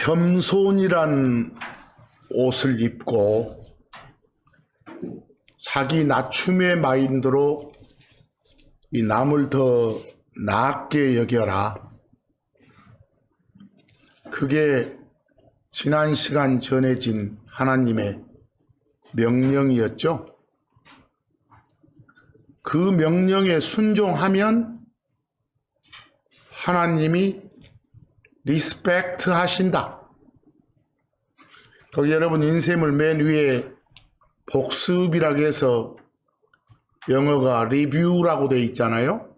겸손이란 옷을 입고 자기 낮춤의 마인드로 이 남을 더 낮게 여겨라. 그게 지난 시간 전해진 하나님의 명령이었죠. 그 명령에 순종하면 하나님이 리스펙트 하신다. 거기 여러분 인쇄물 맨 위에 복습이라고 해서 영어가 리뷰라고 되어 있잖아요.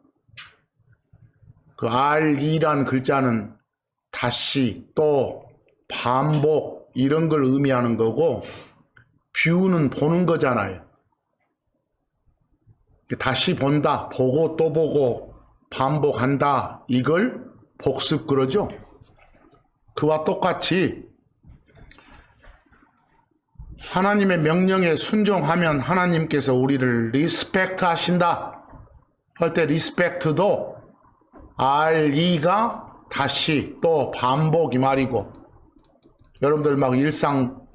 그 RE란 글자는 다시, 또, 반복 이런 걸 의미하는 거고, 뷰는 보는 거잖아요. 다시 본다, 보고 또 보고 반복한다, 이걸 복습 그러죠. 그와 똑같이 하나님의 명령에 순종하면 하나님께서 우리를 리스펙트 하신다 할 때 리스펙트도 RE가 다시, 또, 반복 이 말이고, 여러분들 막 일상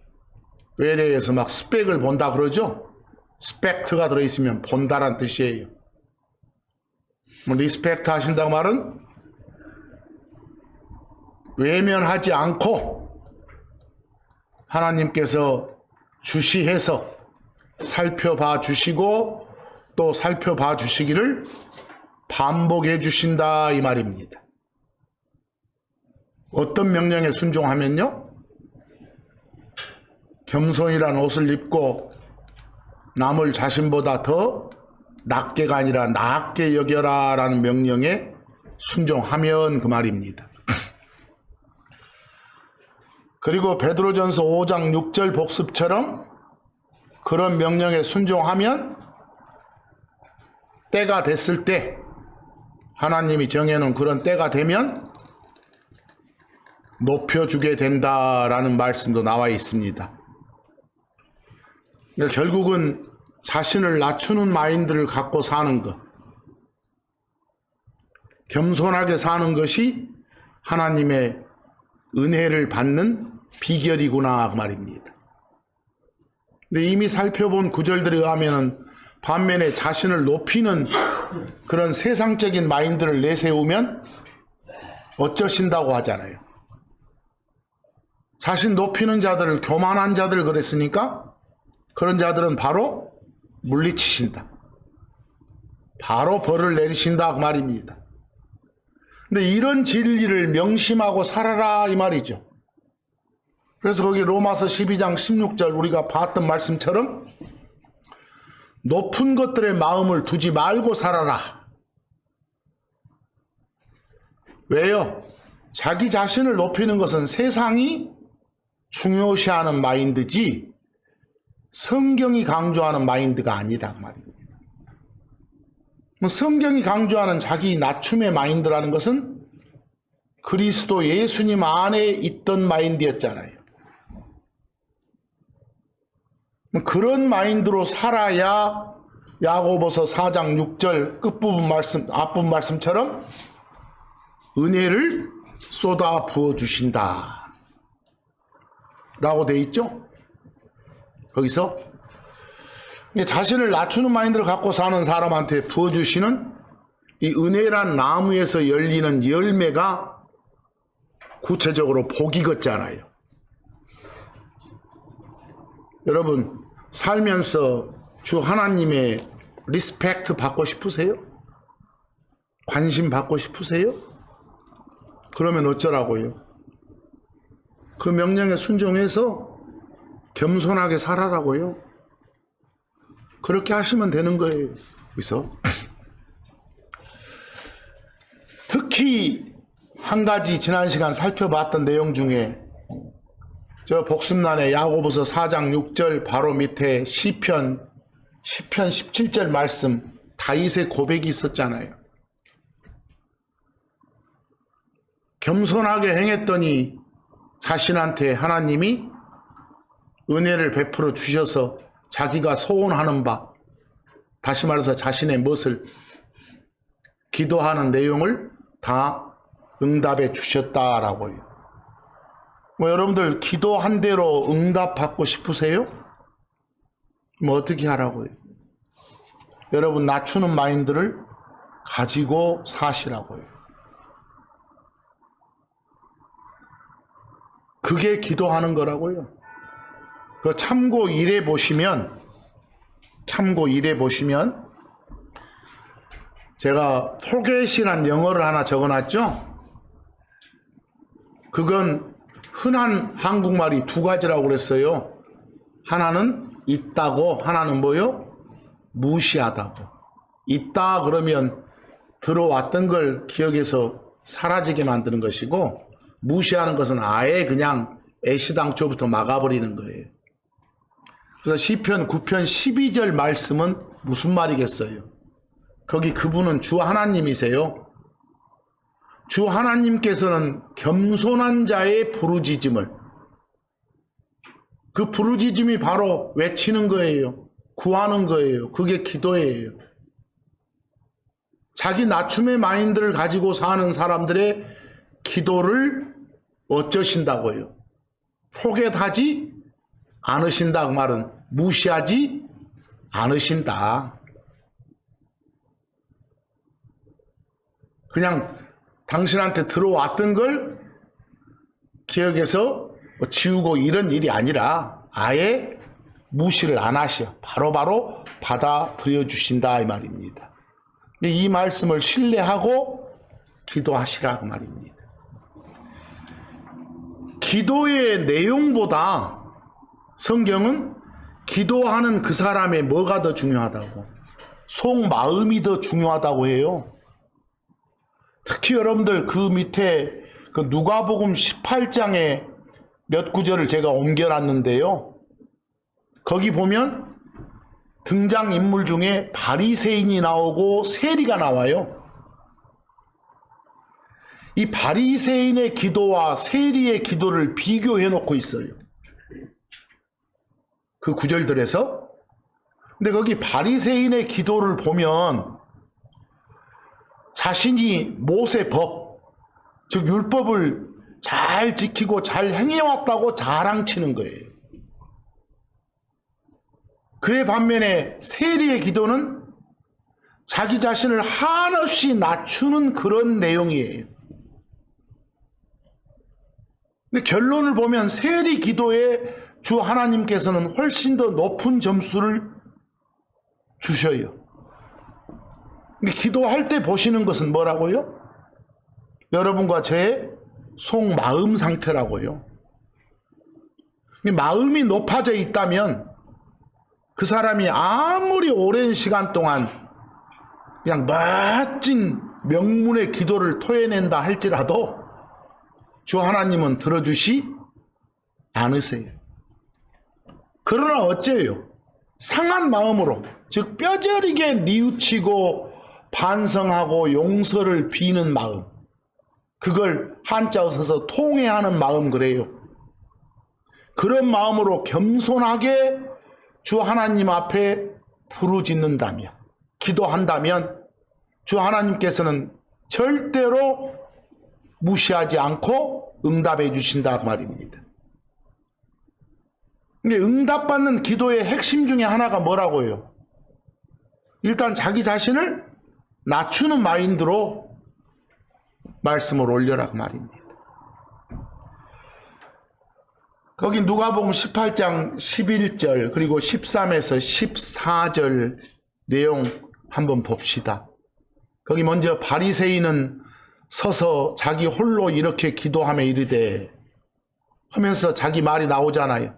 외래에서 막 스펙을 본다 그러죠. 스펙트가 들어있으면 본다란 뜻이에요. 뭐 리스펙트 하신다고 말은 외면하지 않고 하나님께서 주시해서 살펴봐 주시고 또 살펴봐 주시기를 반복해 주신다 이 말입니다. 어떤 명령에 순종하면요? 겸손이란 옷을 입고 남을 자신보다 더 낮게가 아니라 낮게 여겨라 라는 명령에 순종하면 그 말입니다. 그리고 베드로전서 5장 6절 복습처럼 그런 명령에 순종하면 때가 됐을 때, 하나님이 정해놓은 그런 때가 되면 높여주게 된다라는 말씀도 나와 있습니다. 그러니까 결국은 자신을 낮추는 마인드를 갖고 사는 것, 겸손하게 사는 것이 하나님의 은혜를 받는 비결이구나 그 말입니다. 근데 이미 살펴본 구절들에 의하면 반면에 자신을 높이는 그런 세상적인 마인드를 내세우면 어쩌신다고 하잖아요. 자신 높이는 자들을, 교만한 자들 그랬으니까 그런 자들은 바로 물리치신다. 바로 벌을 내리신다 그 말입니다. 근데 이런 진리를 명심하고 살아라 이 말이죠. 그래서 거기 로마서 12장 16절 우리가 봤던 말씀처럼 높은 것들의 마음을 두지 말고 살아라. 왜요? 자기 자신을 높이는 것은 세상이 중요시하는 마인드지 성경이 강조하는 마인드가 아니다 그 말입니다. 성경이 강조하는 자기 낮춤의 마인드라는 것은 그리스도 예수님 안에 있던 마인드였잖아요. 그런 마인드로 살아야 야고보서 4장 6절 끝부분 말씀, 앞부분 말씀처럼 은혜를 쏟아 부어주신다 라고 돼 있죠. 거기서 자신을 낮추는 마인드를 갖고 사는 사람한테 부어주시는 이 은혜란 나무에서 열리는 열매가 구체적으로 복이 같잖아요. 여러분 살면서 주 하나님의 리스펙트 받고 싶으세요? 관심 받고 싶으세요? 그러면 어쩌라고요? 그 명령에 순종해서 겸손하게 살아라고요. 그렇게 하시면 되는 거예요. 그래서 특히 한 가지 지난 시간 살펴봤던 내용 중에 저 복습란에 야고보서 4장 6절 바로 밑에 시편 17절 말씀 다윗의 고백이 있었잖아요. 겸손하게 행했더니 자신한테 하나님이 은혜를 베풀어 주셔서 자기가 소원하는 바, 다시 말해서 자신의 멋을 기도하는 내용을 다 응답해 주셨다라고요. 뭐 여러분들 기도한 대로 응답받고 싶으세요? 뭐 어떻게 하라고요? 여러분 낮추는 마인드를 가지고 사시라고요. 그게 기도하는 거라고요. 그 참고 일해 보시면 제가 forget이란 영어를 하나 적어놨죠. 그건 흔한 한국말이 두 가지라고 그랬어요. 하나는 있다고, 하나는 뭐요? 무시하다고. 있다 그러면 들어왔던 걸 기억에서 사라지게 만드는 것이고, 무시하는 것은 아예 그냥 애시당초부터 막아버리는 거예요. 그래서 시편 9편 12절 말씀은 무슨 말이겠어요? 거기 그분은 주 하나님이세요. 주 하나님께서는 겸손한 자의 부르짖음을, 그 부르짖음이 바로 외치는 거예요. 구하는 거예요. 그게 기도예요. 자기 낮춤의 마인드를 가지고 사는 사람들의 기도를 어쩌신다고요? 포기하지 않으신다. 그 말은 무시하지 않으신다. 그냥 당신한테 들어왔던 걸 기억해서 지우고 이런 일이 아니라 아예 무시를 안 하셔. 바로바로 받아들여 주신다 이 말입니다. 이 말씀을 신뢰하고 기도하시라고 말입니다. 기도의 내용보다 성경은 기도하는 그 사람의 뭐가 더 중요하다고, 속마음이 더 중요하다고 해요. 특히 여러분들 그 밑에 그 누가복음 18장에 몇 구절을 제가 옮겨놨는데요. 거기 보면 등장인물 중에 바리새인이 나오고 세리가 나와요. 이 바리새인의 기도와 세리의 기도를 비교해 놓고 있어요. 그 구절들에서. 근데 거기 바리새인의 기도를 보면 자신이 모세 법, 즉 율법을 잘 지키고 잘 행해왔다고 자랑치는 거예요. 그의 반면에 세리의 기도는 자기 자신을 한없이 낮추는 그런 내용이에요. 근데 결론을 보면 세리 기도에 주 하나님께서는 훨씬 더 높은 점수를 주셔요. 기도할 때 보시는 것은 뭐라고요? 여러분과 저의 속마음 상태라고요. 마음이 높아져 있다면 그 사람이 아무리 오랜 시간 동안 그냥 멋진 명문의 기도를 토해낸다 할지라도 주 하나님은 들어주시 않으세요. 그러나 어째요? 상한 마음으로, 즉 뼈저리게 뉘우치고 반성하고 용서를 비는 마음, 그걸 한자어 써서 통회하는 마음 그래요. 그런 마음으로 겸손하게 주 하나님 앞에 부르짖는다면, 기도한다면 주 하나님께서는 절대로 무시하지 않고 응답해 주신다 그 말입니다. 근데 응답받는 기도의 핵심 중에 하나가 뭐라고요? 일단 자기 자신을 낮추는 마인드로 말씀을 올려라 그 말입니다. 거기 누가복음 18장 11절 그리고 13에서 14절 내용 한번 봅시다. 거기 먼저 바리새인은 서서 자기 홀로 이렇게 기도하며 이르되 하면서 자기 말이 나오잖아요.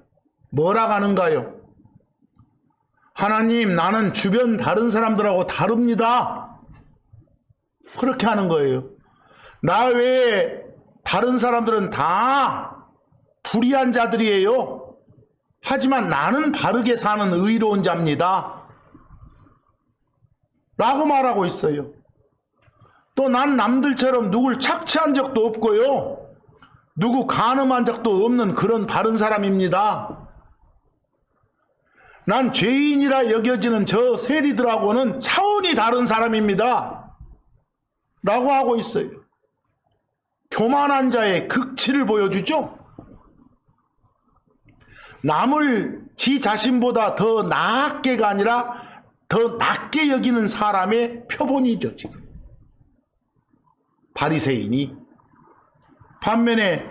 뭐라 하는가요? 하나님, 나는 주변 다른 사람들하고 다릅니다. 그렇게 하는 거예요. 나 외에 다른 사람들은 다 불의한 자들이에요. 하지만 나는 바르게 사는 의로운 자입니다. 라고 말하고 있어요. 또 난 남들처럼 누굴 착취한 적도 없고요. 누구 간음한 적도 없는 그런 바른 사람입니다. 난 죄인이라 여겨지는 저 세리들하고는 차원이 다른 사람입니다. 라고 하고 있어요. 교만한 자의 극치를 보여주죠. 남을 지 자신보다 더 낮게가 아니라 더 낮게 여기는 사람의 표본이죠, 지금. 바리새인이. 반면에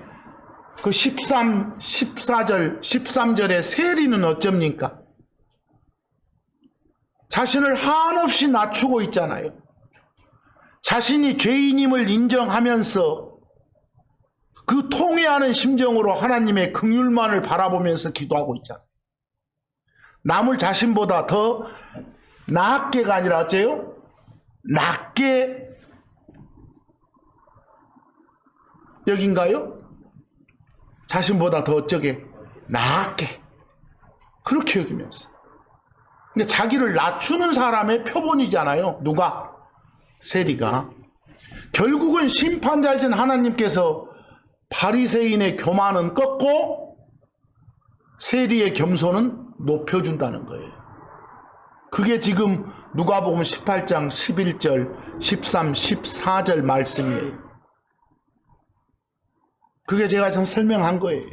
그 13절의 세리는 어쩝니까? 자신을 한없이 낮추고 있잖아요. 자신이 죄인임을 인정하면서 그 통회하는 심정으로 하나님의 긍휼만을 바라보면서 기도하고 있잖아요. 남을 자신보다 더 낮게가 아니라 어째요? 낮게 여긴가요? 자신보다 더 어쩌게? 낮게. 그렇게 여기면서. 근데 자기를 낮추는 사람의 표본이잖아요. 누가? 세리가. 결국은 심판자이신 하나님께서 바리새인의 교만은 꺾고 세리의 겸손은 높여준다는 거예요. 그게 지금 누가복음 18장 11절, 13, 14절 말씀이에요. 그게 제가 지금 설명한 거예요.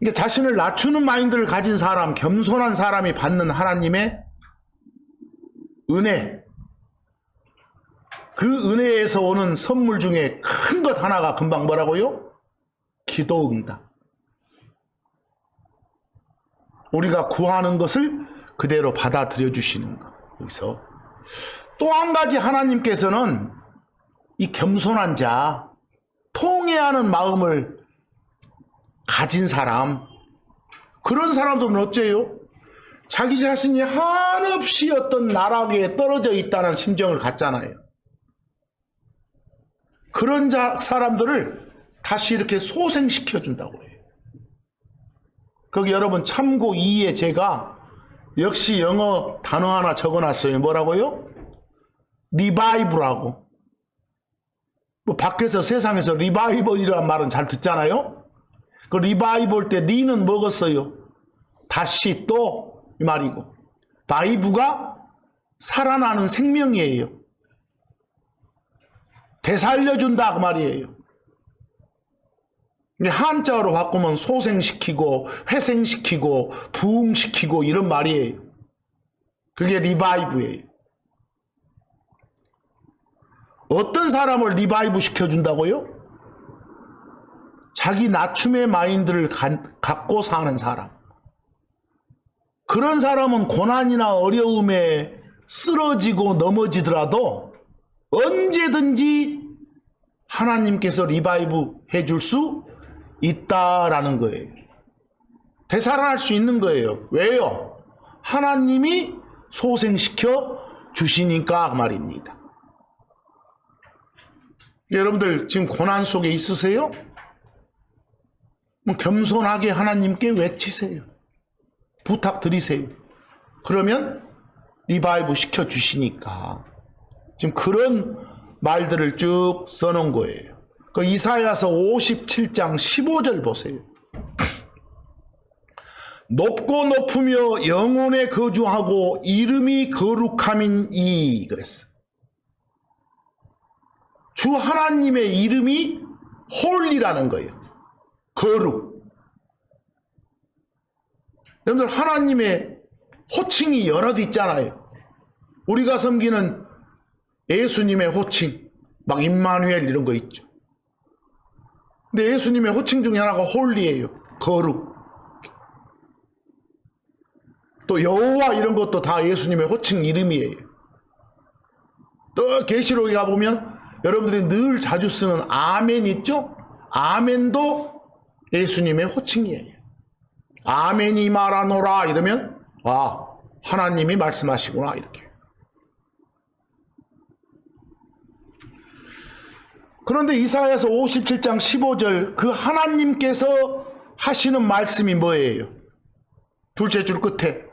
그러니까 자신을 낮추는 마인드를 가진 사람, 겸손한 사람이 받는 하나님의 은혜, 그 은혜에서 오는 선물 중에 큰 것 하나가 금방 뭐라고요? 기도 응답. 우리가 구하는 것을 그대로 받아들여 주시는 것. 여기서 또 한 가지 하나님께서는 이 겸손한 자, 통회하는 마음을 가진 사람, 그런 사람들은 어째요? 자기 자신이 한없이 어떤 나락에 떨어져 있다는 심정을 갖잖아요. 그런 사람들을 다시 이렇게 소생시켜 준다고 해요. 거기 여러분 참고 2에 제가 역시 영어 단어 하나 적어놨어요. 뭐라고요? 리바이브라고. 뭐 밖에서 세상에서 리바이벌이라는 말은 잘 듣잖아요. 그 리바이벌 때 리는 먹었어요. 다시 또 이 말이고, 바이브가 살아나는 생명이에요. 되살려준다 그 말이에요. 한자어로 바꾸면 소생시키고 회생시키고 부흥시키고 이런 말이에요. 그게 리바이브예요. 어떤 사람을 리바이브 시켜준다고요? 자기 낮춤의 마인드를 갖고 사는 사람. 그런 사람은 고난이나 어려움에 쓰러지고 넘어지더라도 언제든지 하나님께서 리바이브 해줄 수 있다라는 거예요. 되살아날 수 있는 거예요. 왜요? 하나님이 소생시켜 주시니까 그 말입니다. 여러분들 지금 고난 속에 있으세요? 겸손하게 하나님께 외치세요. 부탁드리세요. 그러면 리바이브 시켜주시니까. 지금 그런 말들을 쭉 써놓은 거예요. 그 이사야서 57장 15절 보세요. 높고 높으며 영원에 거주하고 이름이 거룩함이니 그랬어. 주 하나님의 이름이 홀리라는 거예요. 거룩. 여러분들 하나님의 호칭이 여럿 있잖아요. 우리가 섬기는 예수님의 호칭, 막 임마누엘 이런 거 있죠. 근데 예수님의 호칭 중에 하나가 홀리예요. 거룩. 또 여호와 이런 것도 다 예수님의 호칭 이름이에요. 또 계시록에 가보면 여러분들이 늘 자주 쓰는 아멘 있죠? 아멘도 예수님의 호칭이에요. 아멘이 말하노라 이러면 와, 하나님이 말씀하시구나 이렇게. 그런데 이사야서 57장 15절 그 하나님께서 하시는 말씀이 뭐예요? 둘째 줄 끝에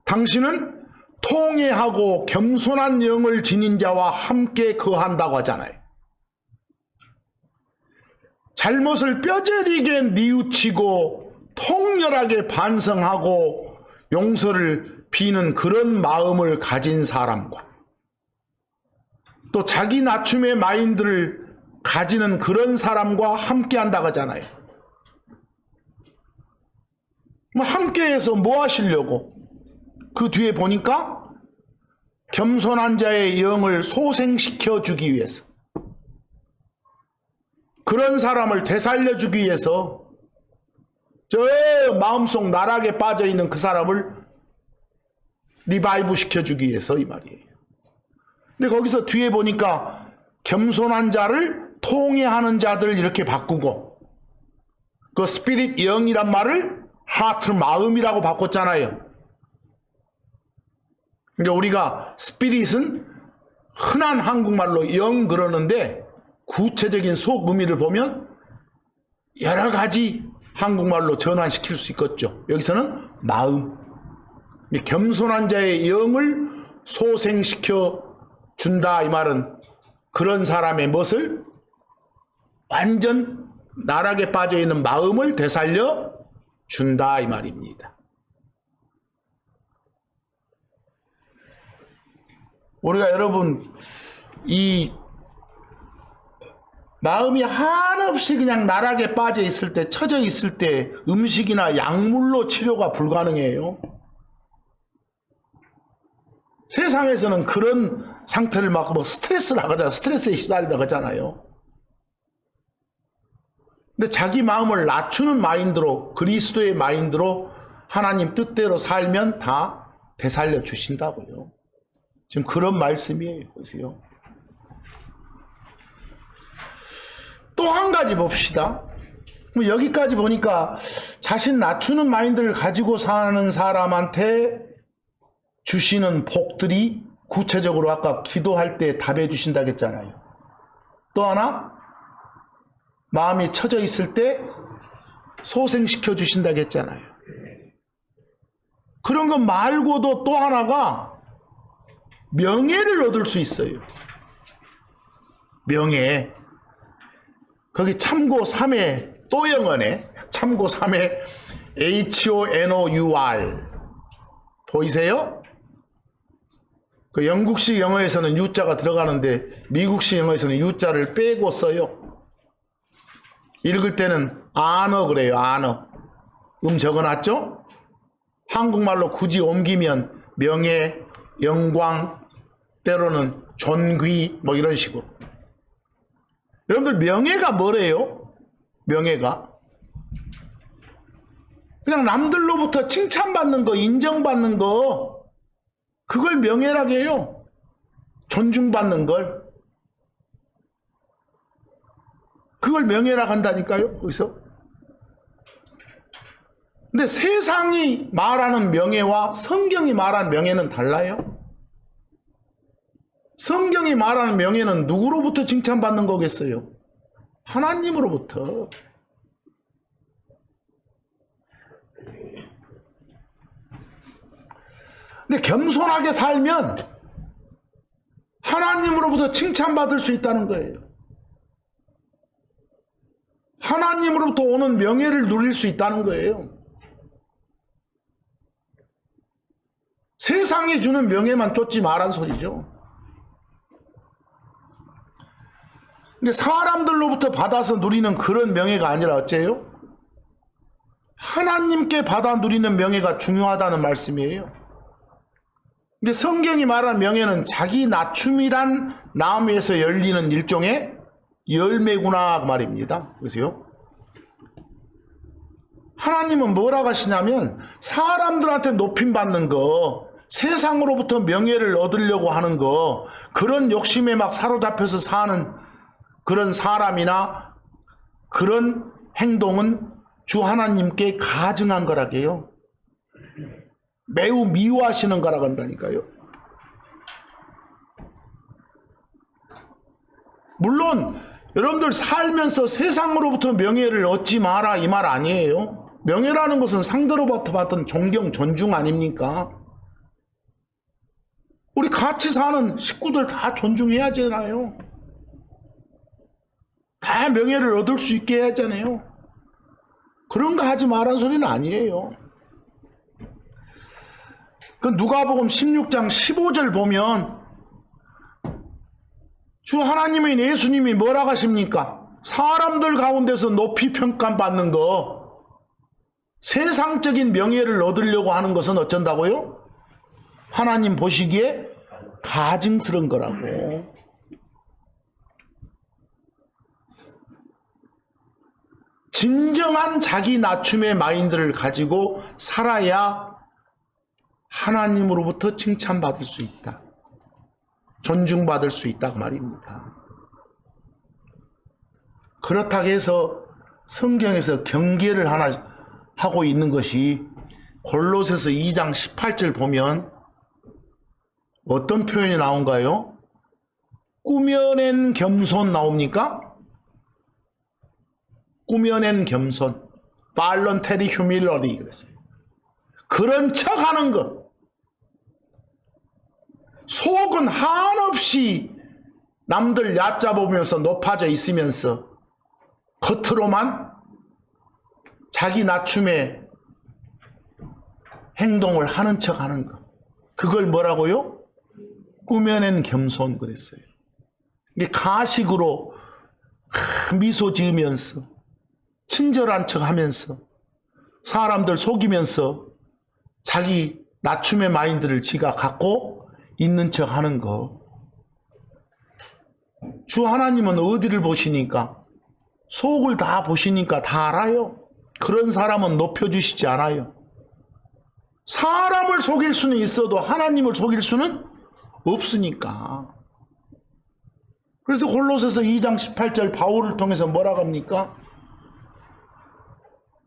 당신은 통회하고 겸손한 영을 지닌 자와 함께 거한다고 하잖아요. 잘못을 뼈저리게 뉘우치고 통렬하게 반성하고 용서를 비는 그런 마음을 가진 사람과 또 자기 낮춤의 마인드를 가지는 그런 사람과 함께 한다고 하잖아요. 뭐 함께해서 뭐 하시려고? 그 뒤에 보니까 겸손한 자의 영을 소생시켜 주기 위해서, 그런 사람을 되살려 주기 위해서, 저 마음속 나락에 빠져 있는 그 사람을 리바이브 시켜 주기 위해서, 이 말이에요. 근데 거기서 뒤에 보니까 겸손한 자를 통해하는 자들 이렇게 바꾸고, 그 스피릿 영이란 말을 하트 마음이라고 바꿨잖아요. 그러니까 우리가 스피릿은 흔한 한국말로 영 그러는데 구체적인 속 의미를 보면 여러 가지 한국말로 전환시킬 수 있겠죠. 여기서는 마음, 겸손한 자의 영을 소생시켜 준다, 이 말은 그런 사람의 멋을, 완전 나락에 빠져 있는 마음을 되살려 준다, 이 말입니다. 우리가 여러분, 이 마음이 한없이 그냥 나락에 빠져 있을 때, 처져 있을 때 음식이나 약물로 치료가 불가능해요. 세상에서는 그런 상태를 막 뭐 스트레스라고 하잖아요. 스트레스에 시달리다고 하잖아요. 근데 자기 마음을 낮추는 마인드로, 그리스도의 마인드로 하나님 뜻대로 살면 다 되살려 주신다고요. 지금 그런 말씀이에요. 보세요. 또 한 가지 봅시다. 여기까지 보니까 자신 낮추는 마인드를 가지고 사는 사람한테 주시는 복들이 구체적으로 아까 기도할 때 답해 주신다고 했잖아요. 또 하나, 마음이 처져 있을 때 소생시켜 주신다고 했잖아요. 그런 것 말고도 또 하나가 명예를 얻을 수 있어요. 명예. 거기 참고 3회 또 영어네. 참고 3회 HONOUR 보이세요? 그 영국식 영어에서는 U자가 들어가는데 미국식 영어에서는 U자를 빼고 써요. 읽을 때는 honor 그래요. honor. 적어놨죠? 한국말로 굳이 옮기면 명예, 영광, 때로는 존귀 뭐 이런 식으로. 여러분들 명예가 뭐래요? 명예가 그냥 남들로부터 칭찬받는 거, 인정받는 거, 그걸 명예라고 해요. 존중받는 걸. 그걸 명예라고 한다니까요. 거기서. 근데 세상이 말하는 명예와 성경이 말하는 명예는 달라요. 성경이 말하는 명예는 누구로부터 칭찬받는 거겠어요? 하나님으로부터. 근데 겸손하게 살면 하나님으로부터 칭찬받을 수 있다는 거예요. 하나님으로부터 오는 명예를 누릴 수 있다는 거예요. 세상이 주는 명예만 쫓지 말란 소리죠. 근데 사람들로부터 받아서 누리는 그런 명예가 아니라 어째요? 하나님께 받아 누리는 명예가 중요하다는 말씀이에요. 근데 성경이 말하는 명예는 자기 낮춤이란 나무에서 열리는 일종의 열매구나 그 말입니다. 보세요. 하나님은 뭐라고 하시냐면 사람들한테 높임받는 거, 세상으로부터 명예를 얻으려고 하는 거, 그런 욕심에 막 사로잡혀서 사는 그런 사람이나 그런 행동은 주 하나님께 가증한 거라게요. 매우 미워하시는 거라고 한다니까요. 물론 여러분들 살면서 세상으로부터 명예를 얻지 마라 이 말 아니에요. 명예라는 것은 상대로부터 받던 존경, 존중 아닙니까? 우리 같이 사는 식구들 다 존중해야 하잖아요. 다 명예를 얻을 수 있게 해야 하잖아요. 그런 거 하지 말란 소리는 아니에요. 그 누가복음 16장 15절 보면 주 하나님인 예수님이 뭐라고 하십니까? 사람들 가운데서 높이 평가받는 거, 세상적인 명예를 얻으려고 하는 것은 어쩐다고요? 하나님 보시기에 가증스러운 거라고. 진정한 자기 낮춤의 마인드를 가지고 살아야 하나님으로부터 칭찬받을 수 있다. 존중받을 수 있다 그 말입니다. 그렇다고 해서 성경에서 경계를 하나 하고 있는 것이 골로새서 2장 18절 보면 어떤 표현이 나온가요? 꾸며낸 겸손 나옵니까? 꾸며낸 겸손, voluntary humility 그랬어요. 그런 척하는 것. 속은 한없이 남들 얕잡으면서 높아져 있으면서 겉으로만 자기 낮춤의 행동을 하는 척하는 것. 그걸 뭐라고요? 꾸며낸 겸손 그랬어요. 이게 가식으로 미소 지으면서 친절한 척하면서 사람들 속이면서 자기 낮춤의 마인드를 지가 갖고 있는 척하는 거. 주 하나님은 어디를 보시니까? 속을 다 보시니까 다 알아요. 그런 사람은 높여주시지 않아요. 사람을 속일 수는 있어도 하나님을 속일 수는 없으니까. 그래서 골로새서 2장 18절 바울을 통해서 뭐라고 합니까?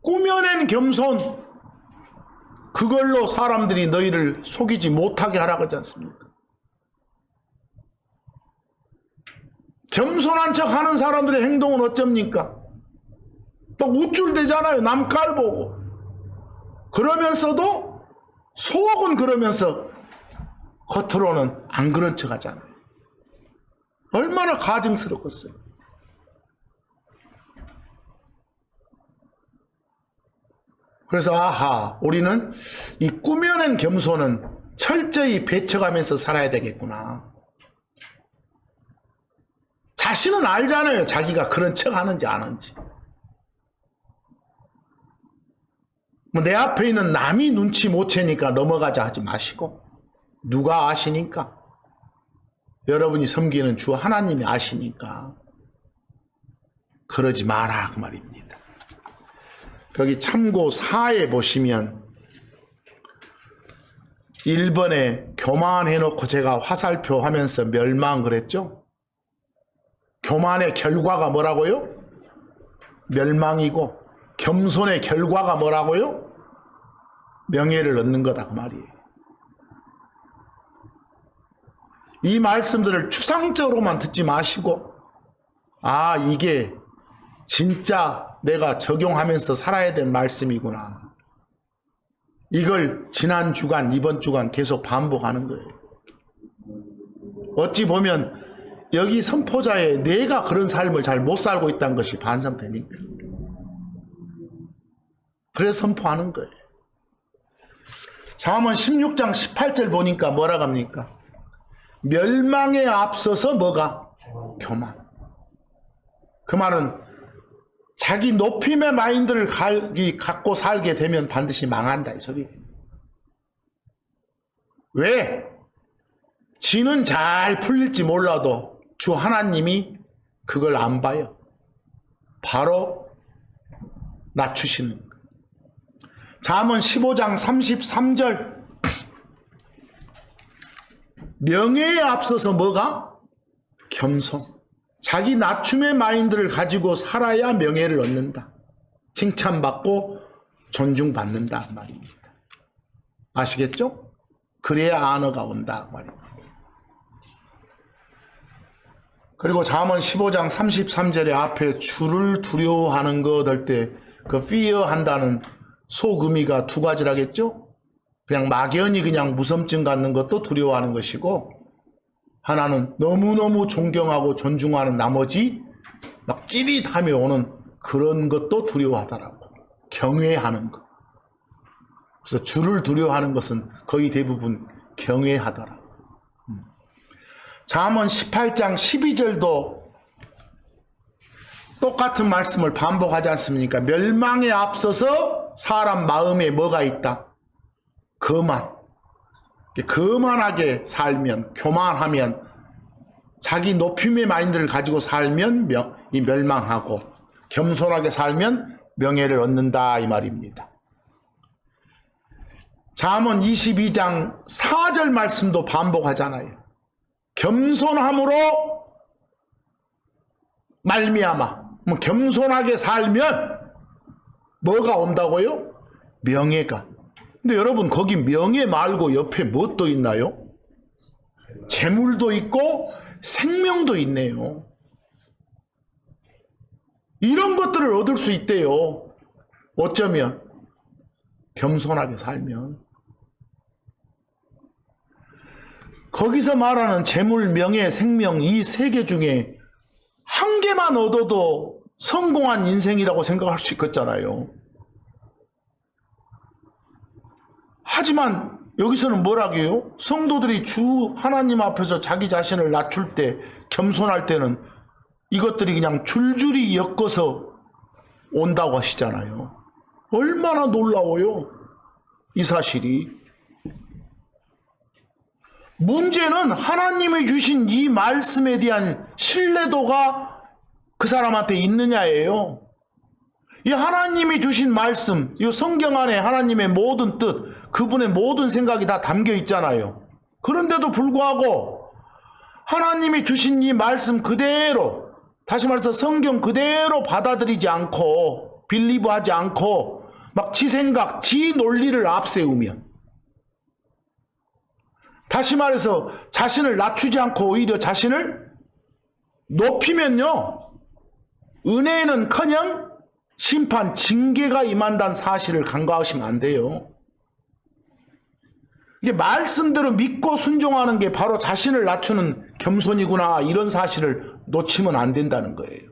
꾸며낸 겸손, 그걸로 사람들이 너희를 속이지 못하게 하라고 하지 않습니까? 겸손한 척 하는 사람들의 행동은 어쩝니까? 또 우쭐대잖아요. 남 깔보고. 그러면서도 속은 그러면서 겉으로는 안 그런 척 하잖아요. 얼마나 가증스럽겠어요. 그래서 아하, 우리는 이 꾸며낸 겸손은 철저히 배척하면서 살아야 되겠구나. 자신은 알잖아요. 자기가 그런 척 하는지 안 하는지. 뭐 내 앞에 있는 남이 눈치 못 채니까 넘어가자 하지 마시고, 누가 아시니까? 여러분이 섬기는 주 하나님이 아시니까 그러지 마라 그 말입니다. 거기 참고 4에 보시면 1번에 교만해놓고 제가 화살표 하면서 멸망 그랬죠? 교만의 결과가 뭐라고요? 멸망이고, 겸손의 결과가 뭐라고요? 명예를 얻는 거다 그 말이에요. 이 말씀들을 추상적으로만 듣지 마시고, 아, 이게 진짜 내가 적용하면서 살아야 될 말씀이구나. 이걸 지난 주간, 이번 주간 계속 반복하는 거예요. 어찌 보면 여기 선포자의 내가 그런 삶을 잘 못 살고 있다는 것이 반성되니까. 그래서 선포하는 거예요. 잠언 16장 18절 보니까 뭐라고 합니까? 멸망에 앞서서 뭐가? 교만. 그 말은 자기 높임의 마인드를 갖고 살게 되면 반드시 망한다 이 소리예요. 왜? 지는 잘 풀릴지 몰라도 주 하나님이 그걸 안 봐요. 바로 낮추시는 거예요. 잠언 15장 33절 명예에 앞서서 뭐가? 겸손. 자기 낮춤의 마인드를 가지고 살아야 명예를 얻는다. 칭찬받고 존중받는다 말입니다. 아시겠죠? 그래야 안어가 온다 말입니다. 그리고 잠언 15장 33절에 앞에 주를 두려워하는 것 할 때 그 fear 한다는 속의미가 두 가지라겠죠? 그냥 막연히 그냥 무섭증 갖는 것도 두려워하는 것이고, 하나는 너무너무 존경하고 존중하는 나머지 막 찌릿하며 오는 그런 것도 두려워하더라고. 경외하는 것. 그래서 주를 두려워하는 것은 거의 대부분 경외하더라고. 잠언 18장 12절도 똑같은 말씀을 반복하지 않습니까? 멸망에 앞서서 사람 마음에 뭐가 있다? 거만. 거만하게 살면, 교만하면, 자기 높임의 마인드를 가지고 살면 멸망하고, 겸손하게 살면 명예를 얻는다 이 말입니다. 잠언 22장 4절 말씀도 반복하잖아요. 겸손함으로 말미암아, 겸손하게 살면 뭐가 온다고요? 명예가. 근데 여러분, 거기 명예 말고 옆에 무엇도 있나요? 재물도 있고 생명도 있네요. 이런 것들을 얻을 수 있대요. 어쩌면 겸손하게 살면. 거기서 말하는 재물, 명예, 생명, 이 세 개 중에 한 개만 얻어도 성공한 인생이라고 생각할 수 있겠잖아요. 하지만 여기서는 뭐라고요? 성도들이 주 하나님 앞에서 자기 자신을 낮출 때, 겸손할 때는 이것들이 그냥 줄줄이 엮어서 온다고 하시잖아요. 얼마나 놀라워요, 이 사실이. 문제는 하나님이 주신 이 말씀에 대한 신뢰도가 그 사람한테 있느냐예요. 이 하나님이 주신 말씀, 이 성경 안에 하나님의 모든 뜻, 그분의 모든 생각이 다 담겨 있잖아요. 그런데도 불구하고 하나님이 주신 이 말씀 그대로, 다시 말해서 성경 그대로 받아들이지 않고, 빌리브하지 않고 막 지 생각, 지 논리를 앞세우면, 다시 말해서 자신을 낮추지 않고 오히려 자신을 높이면요, 은혜는커녕 심판, 징계가 임한다는 사실을 간과하시면 안 돼요. 이게 말씀대로 믿고 순종하는 게 바로 자신을 낮추는 겸손이구나, 이런 사실을 놓치면 안 된다는 거예요.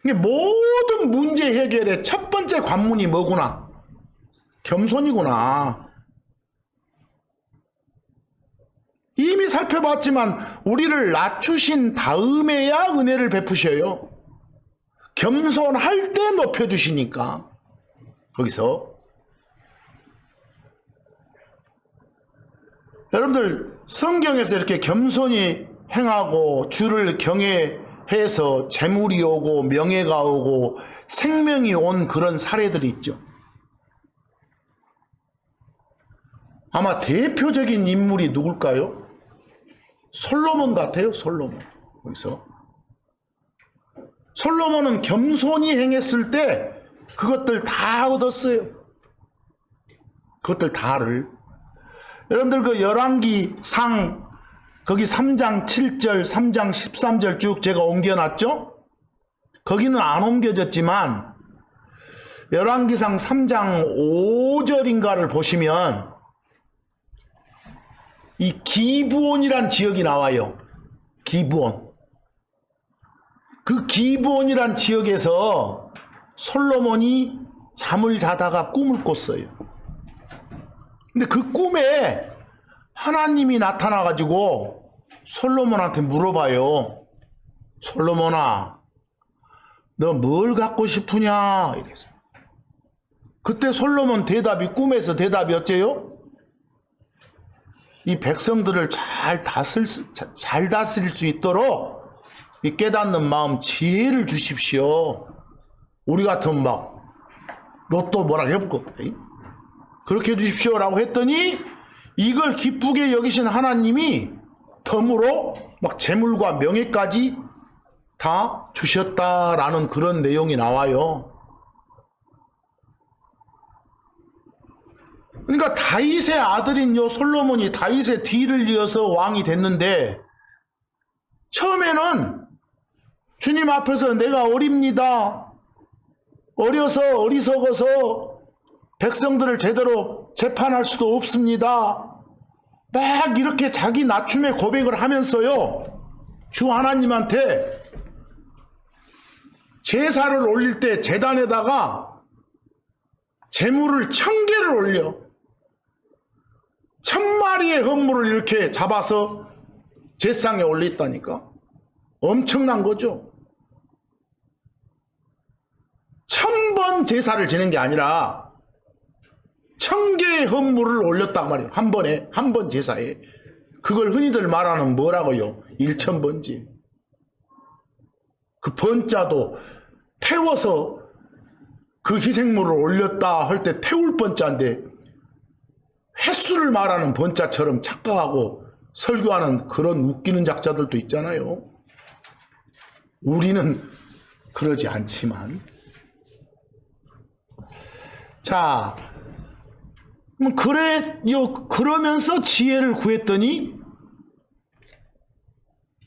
이게 모든 문제 해결의 첫 번째 관문이 뭐구나? 겸손이구나. 이미 살펴봤지만 우리를 낮추신 다음에야 은혜를 베푸셔요. 겸손할 때 높여주시니까. 거기서 여러분들, 성경에서 이렇게 겸손히 행하고 주를 경외해서 재물이 오고 명예가 오고 생명이 온 그런 사례들이 있죠. 아마 대표적인 인물이 누굴까요? 솔로몬 같아요. 솔로몬. 거기서 솔로몬은 겸손히 행했을 때 그것들 다 얻었어요. 그것들 다를. 여러분들 그 열왕기상 거기 3장 7절, 3장 13절 쭉 제가 옮겨놨죠? 거기는 안 옮겨졌지만 열왕기상 3장 5절인가를 보시면 이 기브온이란 지역이 나와요. 기브온. 그 기브온이란 지역에서 솔로몬이 잠을 자다가 꿈을 꿨어요. 근데 그 꿈에 하나님이 나타나가지고 솔로몬한테 물어봐요. 솔로몬아, 너 뭘 갖고 싶으냐? 이래서. 그때 솔로몬 대답이, 꿈에서 대답이 어째요? 이 백성들을 잘 다스릴 수 있도록 이 깨닫는 마음, 지혜를 주십시오. 우리 같은 막 로또 뭐라 해볼거 그렇게 해주십시오라고 했더니 이걸 기쁘게 여기신 하나님이 덤으로 막 재물과 명예까지 다 주셨다라는 그런 내용이 나와요. 그러니까 다윗의 아들인 요 솔로몬이 다윗의 뒤를 이어서 왕이 됐는데, 처음에는 주님 앞에서 내가 어립니다, 어려서 어리석어서 백성들을 제대로 재판할 수도 없습니다, 막 이렇게 자기 낮춤의 고백을 하면서요, 주 하나님한테 제사를 올릴 때 제단에다가 제물을 1000개를 올려 1000마리의 헌물을 이렇게 잡아서 제상에 올렸다니까. 엄청난 거죠. 1000번 번 제사를 지는 게 아니라 1000개의 헌물을 올렸단 말이에요. 한 번에, 한 번 제사에. 그걸 흔히들 말하는 뭐라고요? 1000번지. 그 번자도 태워서 그 희생물을 올렸다 할 때 태울 번자인데 횟수를 말하는 번자처럼 착각하고 설교하는 그런 웃기는 작자들도 있잖아요. 우리는 그러지 않지만. 자, 그러면서 지혜를 구했더니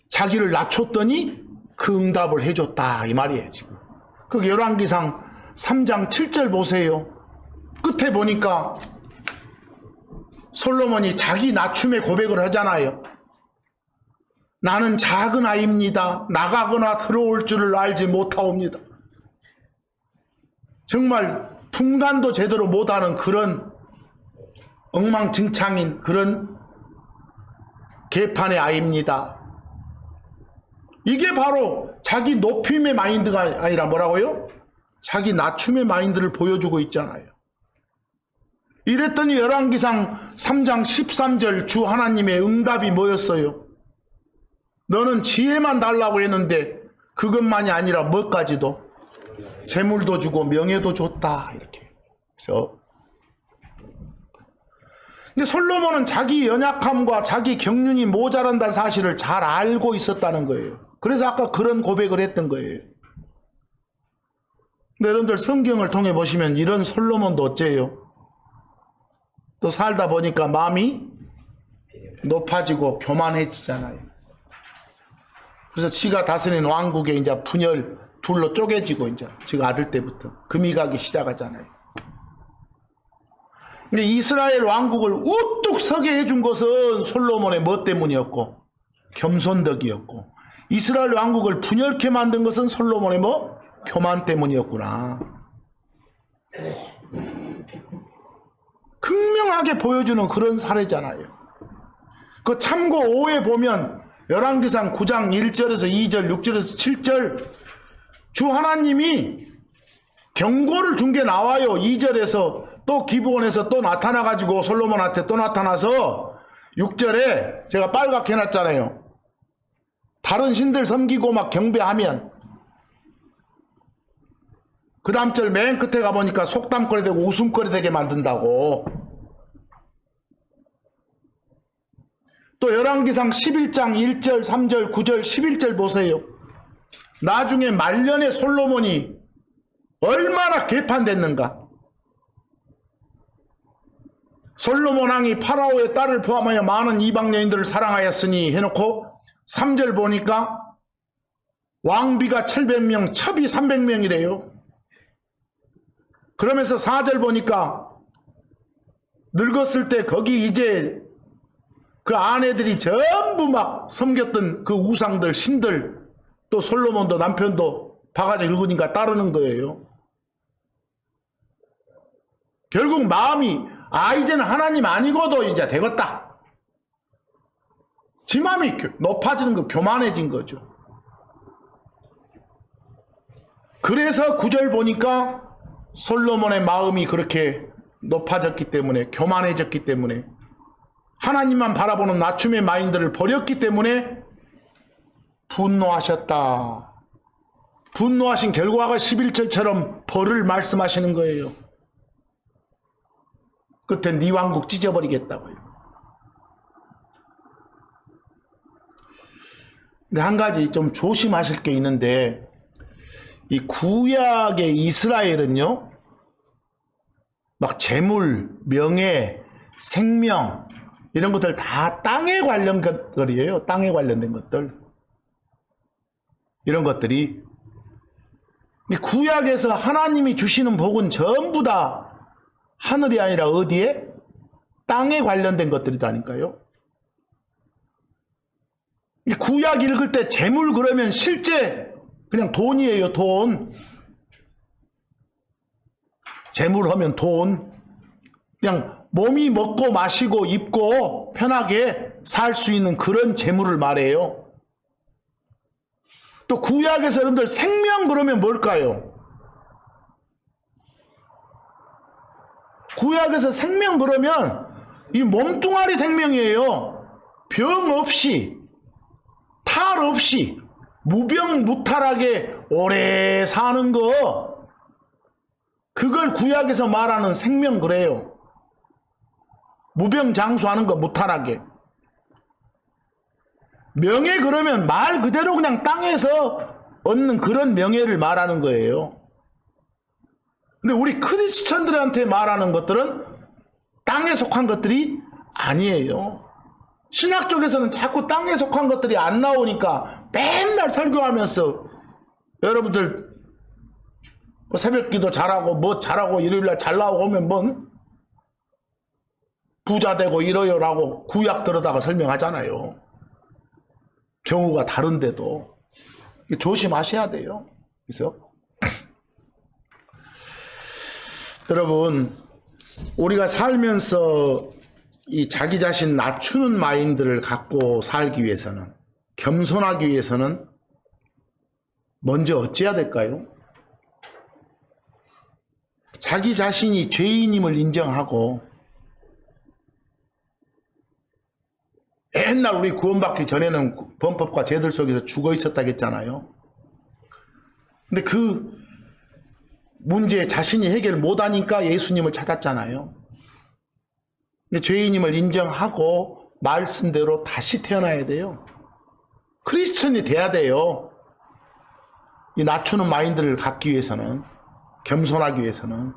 자기를 낮췄더니 그 응답을 해줬다 이 말이에요. 지금 그 열왕기상 3장 7절 보세요. 끝에 보니까 솔로몬이 자기 낮춤의 고백을 하잖아요. 나는 작은 아이입니다. 나가거나 들어올 줄을 알지 못하옵니다. 정말 분간도 제대로 못하는 그런 엉망진창인 그런 개판의 아이입니다. 이게 바로 자기 높임의 마인드가 아니라 뭐라고요? 자기 낮춤의 마인드를 보여주고 있잖아요. 이랬더니 열왕기상 3장 13절 주 하나님의 응답이 뭐였어요? 너는 지혜만 달라고 했는데 그것만이 아니라 뭐까지도 재물도 주고 명예도 줬다 이렇게. 그래서 근데 솔로몬은 자기 연약함과 자기 경륜이 모자란다는 사실을 잘 알고 있었다는 거예요. 그래서 아까 그런 고백을 했던 거예요. 근데 여러분들 성경을 통해 보시면 이런 솔로몬도 어째요? 또 살다 보니까 마음이 높아지고 교만해지잖아요. 그래서 지가 다스리는 왕국에 이제 분열 둘로 쪼개지고 이제 지가 아들 때부터 금이 가기 시작하잖아요. 근데 이스라엘 왕국을 우뚝 서게 해준 것은 솔로몬의 뭐 때문이었고 겸손덕이었고, 이스라엘 왕국을 분열케 만든 것은 솔로몬의 뭐 교만 때문이었구나. 극명하게 보여주는 그런 사례잖아요. 그 참고 5에 보면 열왕기상 9장 1절에서 2절 6절에서 7절 주 하나님이 경고를 준 게 나와요. 2절에서 또 기브온에서 또 나타나가지고 솔로몬한테 또 나타나서 6절에 제가 빨갛게 해놨잖아요. 다른 신들 섬기고 막 경배하면, 그 다음 절 맨 끝에 가보니까 속담거리 되고 웃음거리 되게 만든다고. 또 열왕기상 11장 1절 3절 9절 11절 보세요. 나중에 말년에 솔로몬이 얼마나 개판됐는가. 솔로몬 왕이 파라오의 딸을 포함하여 많은 이방 여인들을 사랑하였으니 해놓고 3절 보니까 왕비가 700명, 첩이 300명이래요. 그러면서 4절 보니까 늙었을 때 거기 이제 그 아내들이 전부 막 섬겼던 그 우상들, 신들, 또 솔로몬도 남편도 바가지 늙으니까 따르는 거예요. 결국 마음이 이제는 하나님 아니고도 이제 되겠다. 지 마음이 높아지는 거, 교만해진 거죠. 그래서 9절 보니까 솔로몬의 마음이 그렇게 높아졌기 때문에, 교만해졌기 때문에, 하나님만 바라보는 낮춤의 마인드를 버렸기 때문에 분노하셨다. 분노하신 결과가 11절처럼 벌을 말씀하시는 거예요. 끝에 네 왕국 찢어버리겠다고요. 근데 한 가지 좀 조심하실 게 있는데, 이 구약의 이스라엘은요, 막 재물, 명예, 생명 이런 것들 다 땅에 관련 것들이에요. 땅에 관련된 것들. 이런 것들이 구약에서 하나님이 주시는 복은 전부 다 하늘이 아니라 어디에? 땅에 관련된 것들이다니까요. 구약 읽을 때 재물 그러면 실제 그냥 돈이에요. 돈. 재물 하면 돈. 그냥 몸이 먹고 마시고 입고 편하게 살 수 있는 그런 재물을 말해요. 또 구약에서 여러분들 생명 그러면 뭘까요? 구약에서 생명 그러면 이 몸뚱아리 생명이에요. 병 없이, 탈 없이, 무병무탈하게 오래 사는 거, 그걸 구약에서 말하는 생명 그래요. 무병장수하는 거, 무탈하게. 명예 그러면 말 그대로 그냥 땅에서 얻는 그런 명예를 말하는 거예요. 근데 우리 크리스천들한테 말하는 것들은 땅에 속한 것들이 아니에요. 신학 쪽에서는 자꾸 땅에 속한 것들이 안 나오니까 맨날 설교하면서 여러분들 새벽 기도 잘하고 뭐 잘하고 일요일날 잘 나오면 뭔 부자 되고 이러요라고 구약 들어다가 설명하잖아요. 경우가 다른데도 조심하셔야 돼요. 그래서 여러분, 우리가 살면서 이 자기 자신 낮추는 마인드를 갖고 살기 위해서는, 겸손하기 위해서는 먼저 어찌해야 될까요? 자기 자신이 죄인임을 인정하고, 옛날 우리 구원받기 전에는 범법과 죄들 속에서 죽어 있었다고 했잖아요. 근데 그 문제 자신이 해결 못하니까 예수님을 찾았잖아요. 근데 죄인임을 인정하고 말씀대로 다시 태어나야 돼요. 크리스천이 돼야 돼요. 이 낮추는 마인드를 갖기 위해서는, 겸손하기 위해서는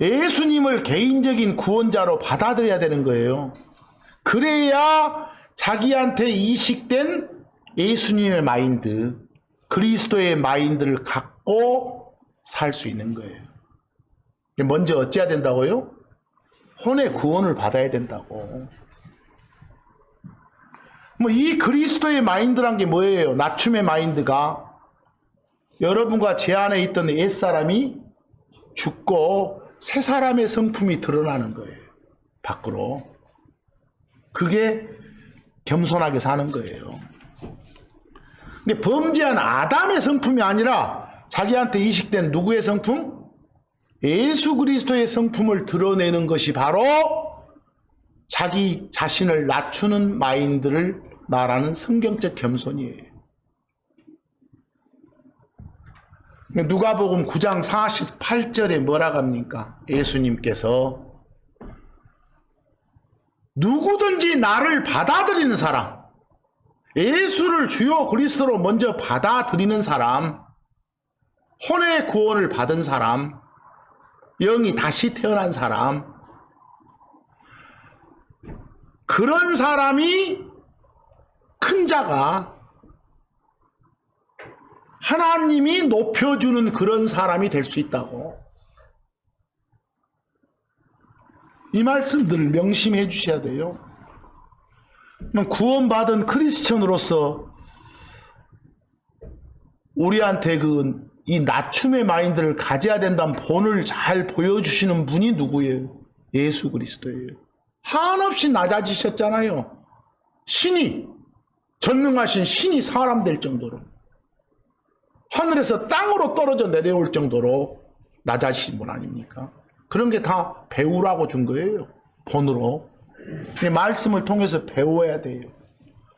예수님을 개인적인 구원자로 받아들여야 되는 거예요. 그래야 자기한테 이식된 예수님의 마인드, 그리스도의 마인드를 갖고 살 수 있는 거예요. 먼저 어찌해야 된다고요? 혼의 구원을 받아야 된다고. 뭐 이 그리스도의 마인드란 게 뭐예요? 낮춤의 마인드가 여러분과 제 안에 있던 옛사람이 죽고 새 사람의 성품이 드러나는 거예요. 밖으로. 그게 겸손하게 사는 거예요. 근데 범죄한 아담의 성품이 아니라 자기한테 이식된 누구의 성품? 예수 그리스도의 성품을 드러내는 것이 바로 자기 자신을 낮추는 마인드를 말하는 성경적 겸손이에요. 누가복음 9장 48절에 뭐라고 합니까? 예수님께서 누구든지 나를 받아들이는 사람, 예수를 주요 그리스도로 먼저 받아들이는 사람, 혼의 구원을 받은 사람, 영이 다시 태어난 사람, 그런 사람이 큰 자가 하나님이 높여주는 그런 사람이 될 수 있다고. 이 말씀들을 명심해 주셔야 돼요. 구원받은 크리스천으로서 우리한테 이 낮춤의 마인드를 가져야 된다는 본을 잘 보여주시는 분이 누구예요? 예수 그리스도예요. 한없이 낮아지셨잖아요. 신이, 전능하신 신이 사람 될 정도로, 하늘에서 땅으로 떨어져 내려올 정도로 낮아지신 분 아닙니까? 그런 게 다 배우라고 준 거예요. 본으로. 말씀을 통해서 배워야 돼요.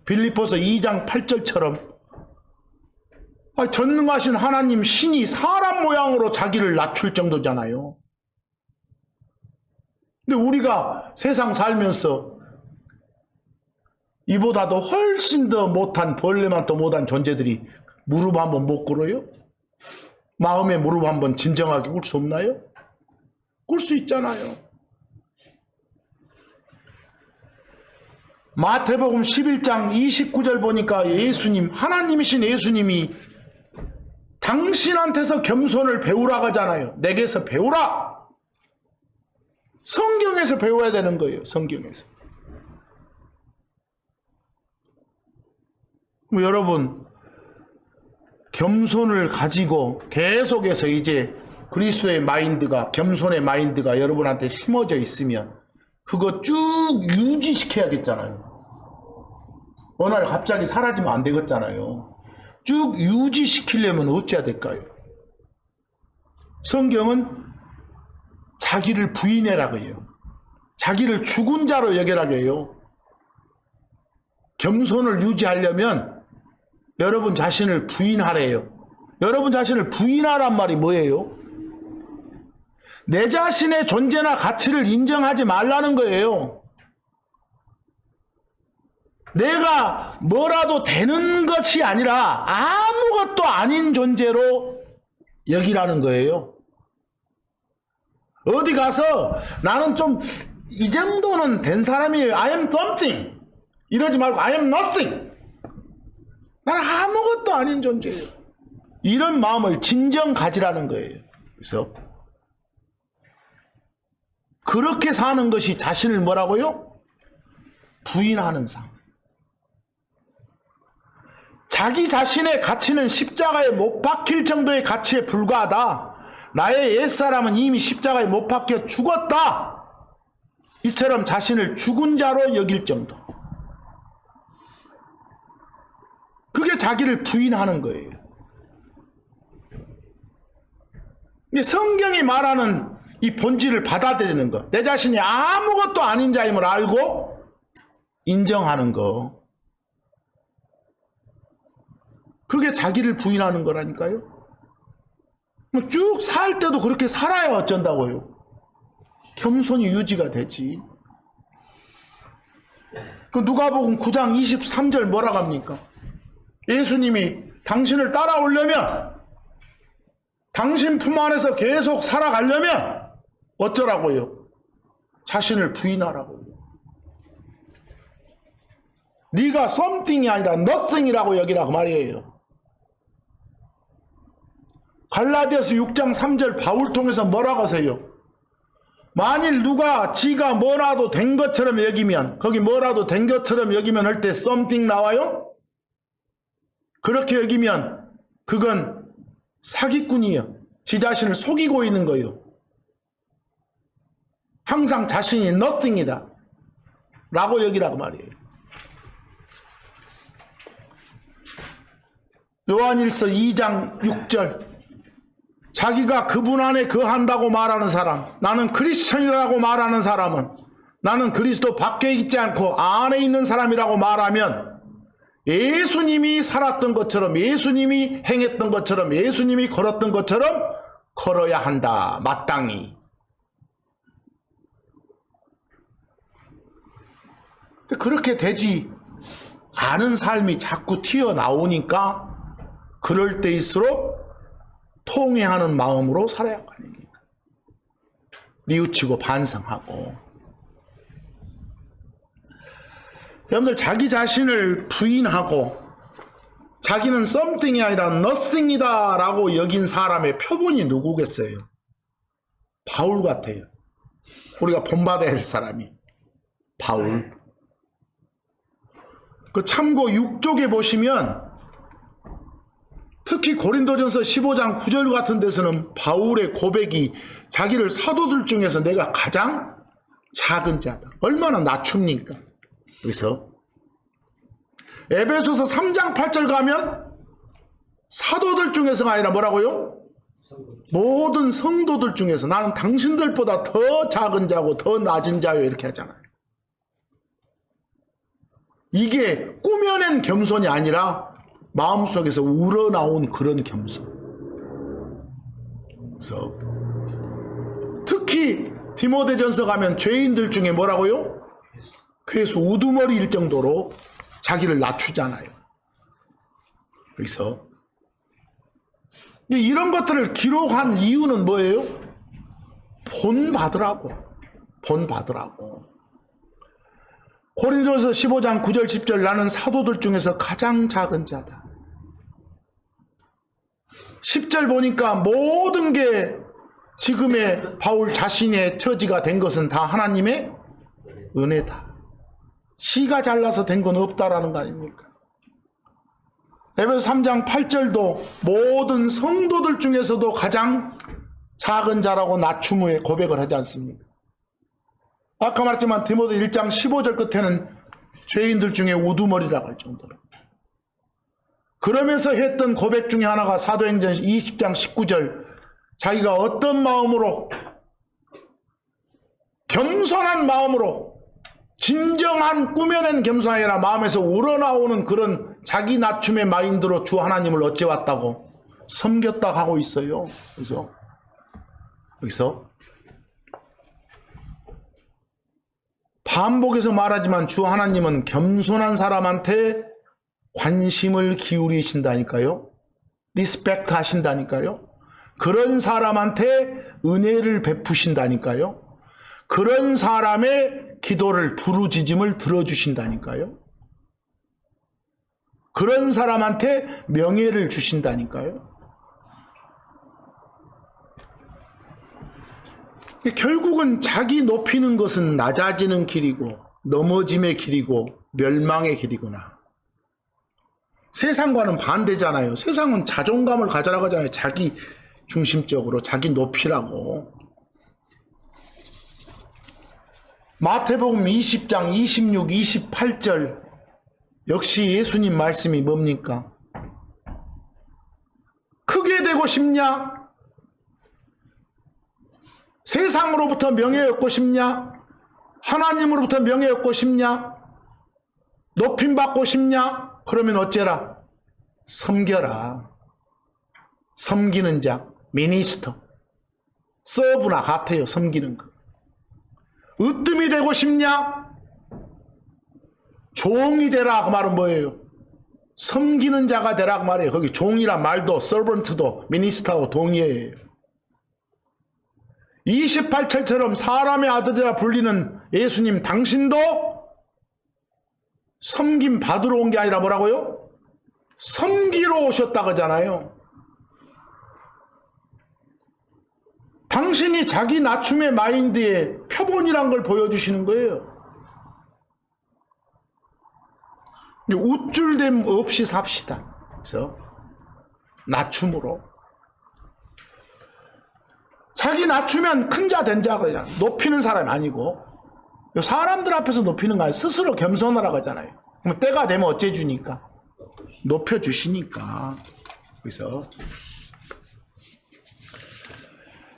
빌립보서 2장 8절처럼 전능하신 하나님 신이 사람 모양으로 자기를 낮출 정도잖아요. 근데 우리가 세상 살면서 이보다도 훨씬 더 못한, 벌레만 또 못한 존재들이 무릎 한번 못 꿇어요? 마음의 무릎 한번 진정하게 꿇을 수 없나요? 꿇을 수 있잖아요. 마태복음 11장 29절 보니까 예수님, 하나님이신 예수님이 당신한테서 겸손을 배우라고 하잖아요. 내게서 배우라. 성경에서 배워야 되는 거예요. 성경에서. 여러분, 겸손을 가지고 계속해서 이제 그리스도의 마인드가, 겸손의 마인드가 여러분한테 심어져 있으면 그거 쭉 유지시켜야겠잖아요. 어느 날 갑자기 사라지면 안 되겠잖아요. 쭉 유지시키려면 어찌해야 될까요? 성경은 자기를 부인해라고 해요. 자기를 죽은 자로 여기라고 해요. 겸손을 유지하려면 여러분 자신을 부인하래요. 여러분 자신을 부인하란 말이 뭐예요? 내 자신의 존재나 가치를 인정하지 말라는 거예요. 내가 뭐라도 되는 것이 아니라 아무것도 아닌 존재로 여기라는 거예요. 어디 가서 나는 좀 이 정도는 된 사람이에요. I am something. 이러지 말고 I am nothing. 나는 아무것도 아닌 존재예요. 이런 마음을 진정 가지라는 거예요. 그래서 그렇게 사는 것이 자신을 뭐라고요? 부인하는 삶. 자기 자신의 가치는 십자가에 못 박힐 정도의 가치에 불과하다. 나의 옛사람은 이미 십자가에 못 박혀 죽었다. 이처럼 자신을 죽은 자로 여길 정도. 그게 자기를 부인하는 거예요. 성경이 말하는 이 본질을 받아들이는 것. 내 자신이 아무것도 아닌 자임을 알고 인정하는 거. 그게 자기를 부인하는 거라니까요. 쭉 살 때도 그렇게 살아야 어쩐다고요. 겸손이 유지가 되지. 그 누가복음 9장 23절 뭐라고 합니까? 예수님이 당신을 따라오려면, 당신 품 안에서 계속 살아가려면 어쩌라고요? 자신을 부인하라고요. 네가 something이 아니라 nothing이라고 여기라고 말이에요. 갈라디아서 6장 3절 바울 통해서 뭐라고 하세요? 만일 누가 지가 뭐라도 된 것처럼 여기면, 거기 뭐라도 된 것처럼 여기면 할 때 something 나와요? 그렇게 여기면 그건 사기꾼이에요. 지 자신을 속이고 있는 거예요. 항상 자신이 nothing이다 라고 여기라고 말이에요. 요한일서 2장 6절 자기가 그분 안에 거한다고 말하는 사람, 나는 크리스천이라고 말하는 사람은 나는 그리스도 밖에 있지 않고 안에 있는 사람이라고 말하면 예수님이 살았던 것처럼, 예수님이 행했던 것처럼, 예수님이 걸었던 것처럼 걸어야 한다. 마땅히. 그렇게 되지 않은 삶이 자꾸 튀어나오니까 그럴 때일수록 통회하는 마음으로 살아야 할 거 아닙니까? 뉘우치고 반성하고. 여러분들 자기 자신을 부인하고 자기는 something이 아니라 nothing이다 라고 여긴 사람의 표본이 누구겠어요? 바울 같아요. 우리가 본받아야 할 사람이 바울. 그 참고 6쪽에 보시면 특히 고린도전서 15장 9절 같은 데서는 바울의 고백이 자기를 사도들 중에서 내가 가장 작은 자다. 얼마나 낮춥니까? 그래서 에베소서 3장 8절 가면 사도들 중에서가 아니라 뭐라고요? 모든 성도들 중에서 나는 당신들보다 더 작은 자고 더 낮은 자요 이렇게 하잖아요. 이게 꾸며낸 겸손이 아니라 마음속에서 우러나온 그런 겸손. 그래서 특히 디모데전서 가면 죄인들 중에 뭐라고요? 괴수 우두머리일 정도로 자기를 낮추잖아요. 그래서 이런 것들을 기록한 이유는 뭐예요? 본받으라고. 본받으라고. 고린도전서 15장 9절 10절 나는 사도들 중에서 가장 작은 자다. 10절 보니까 모든 게 지금의 바울 자신의 처지가 된 것은 다 하나님의 은혜다. 시가 잘나서 된 건 없다라는 거 아닙니까? 에베소 3장 8절도 모든 성도들 중에서도 가장 작은 자라고 낮춤의 고백을 하지 않습니까? 아까 말했지만 디모데 1장 15절 끝에는 죄인들 중에 우두머리라고 할 정도로. 그러면서 했던 고백 중에 하나가 사도행전 20장 19절 자기가 어떤 마음으로 겸손한 마음으로, 진정한 꾸며낸 겸손이 아니라 마음에서 우러나오는 그런 자기 낮춤의 마인드로 주 하나님을 어찌왔다고 섬겼다 하고 있어요. 그래서 여기서 반복해서 말하지만 주 하나님은 겸손한 사람한테 관심을 기울이신다니까요. 리스펙트 하신다니까요. 그런 사람한테 은혜를 베푸신다니까요. 그런 사람의 기도를, 부르짖음을 들어주신다니까요. 그런 사람한테 명예를 주신다니까요. 결국은 자기 높이는 것은 낮아지는 길이고 넘어짐의 길이고 멸망의 길이구나. 세상과는 반대잖아요. 세상은 자존감을 가져라고 하잖아요. 자기 중심적으로 자기 높이라고. 마태복음 20장 26, 28절 역시 예수님 말씀이 뭡니까? 크게 되고 싶냐? 세상으로부터 명예 얻고 싶냐? 하나님으로부터 명예 얻고 싶냐? 높임 받고 싶냐? 그러면 어째라? 섬겨라. 섬기는 자, 미니스터, 서브나 같아요. 섬기는 거. 으뜸이 되고 싶냐? 종이 되라 그 말은 뭐예요? 섬기는 자가 되라 그 말이에요. 거기 종이란 말도 서번트도 미니스터하고 동의해요. 28절처럼 사람의 아들이라 불리는 예수님 당신도 섬김 받으러 온 게 아니라 뭐라고요? 섬기러 오셨다 그러잖아요. 당신이 자기 낮춤의 마인드에 표본이란 걸 보여주시는 거예요. 우쭐됨 없이 삽시다. 그래서 낮춤으로. 자기 낮추면 큰 자 된 자 그냥 높이는 사람이 아니고 사람들 앞에서 높이는 거 아니에요. 스스로 겸손하라고 하잖아요. 그럼 때가 되면 어째주니까? 높여주시니까. 그래서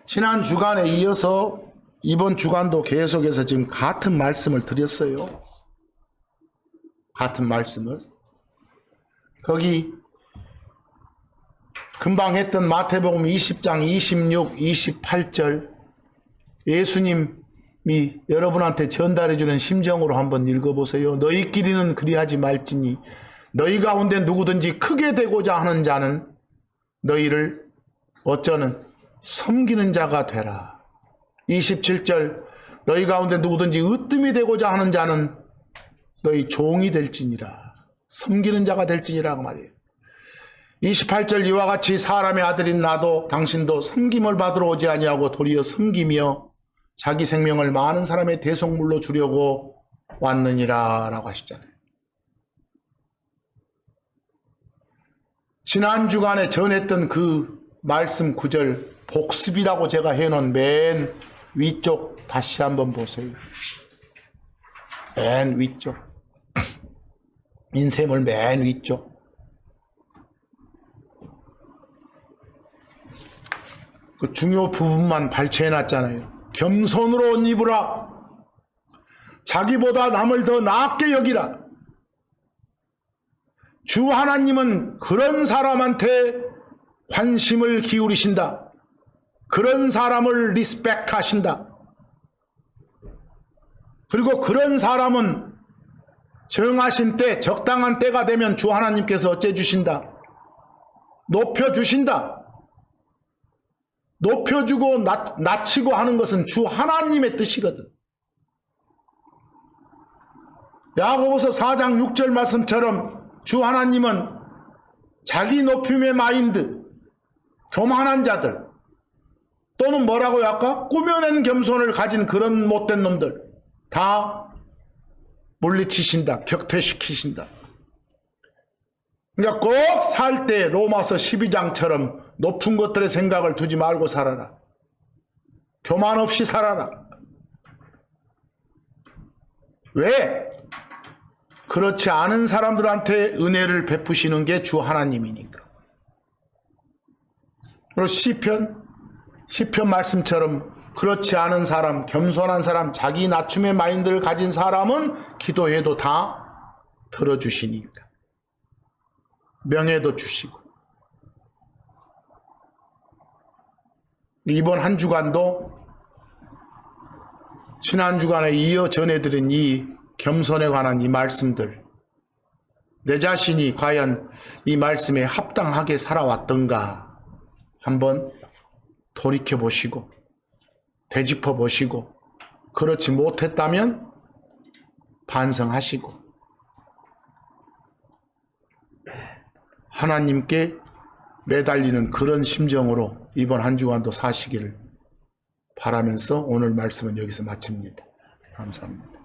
지난 주간에 이어서 이번 주간도 계속해서 지금 같은 말씀을 드렸어요. 같은 말씀을. 거기 금방 했던 마태복음 20장 26, 28절 예수님이 여러분한테 전달해주는 심정으로 한번 읽어보세요. 너희끼리는 그리하지 말지니 너희 가운데 누구든지 크게 되고자 하는 자는 너희를 어쩌는 섬기는 자가 되라. 27절 너희 가운데 누구든지 으뜸이 되고자 하는 자는 너희 종이 될지니라. 섬기는 자가 될지니라 그 말이에요. 28절 이와 같이 사람의 아들인 나도 당신도 섬김을 받으러 오지 아니하고 도리어 섬기며 자기 생명을 많은 사람의 대속물로 주려고 왔느니라 라고 하시잖아요. 지난 주간에 전했던 그 말씀 구절 복습이라고 제가 해놓은 맨 위쪽 다시 한번 보세요. 맨 위쪽. 인쇄물 맨 위쪽. 그 중요 부분만 발췌해놨잖아요. 겸손으로 옷 입으라. 자기보다 남을 더 나게 여기라. 주 하나님은 그런 사람한테 관심을 기울이신다. 그런 사람을 리스펙트 하신다. 그리고 그런 사람은 정하신 때, 적당한 때가 되면 주 하나님께서 어째 주신다? 높여주신다. 높여주고 낮추고 하는 것은 주 하나님의 뜻이거든. 야고보서 4장 6절 말씀처럼 주 하나님은 자기 높임의 마인드, 교만한 자들, 또는 뭐라고요 아까? 꾸며낸 겸손을 가진 그런 못된 놈들 다 물리치신다. 격퇴시키신다. 그러니까 꼭 살 때 로마서 12장처럼 높은 것들의 생각을 두지 말고 살아라. 교만 없이 살아라. 왜? 그렇지 않은 사람들한테 은혜를 베푸시는 게 주 하나님이니까. 그리고 시편 말씀처럼 그렇지 않은 사람, 겸손한 사람, 자기 낮춤의 마인드를 가진 사람은 기도해도 다 들어주시니까. 명예도 주시고. 이번 한 주간도 지난 주간에 이어 전해드린 이 겸손에 관한 이 말씀들, 내 자신이 과연 이 말씀에 합당하게 살아왔던가 한번 돌이켜보시고 되짚어보시고, 그렇지 못했다면 반성하시고 하나님께 매달리는 그런 심정으로 이번 한 주간도 사시기를 바라면서 오늘 말씀은 여기서 마칩니다. 감사합니다.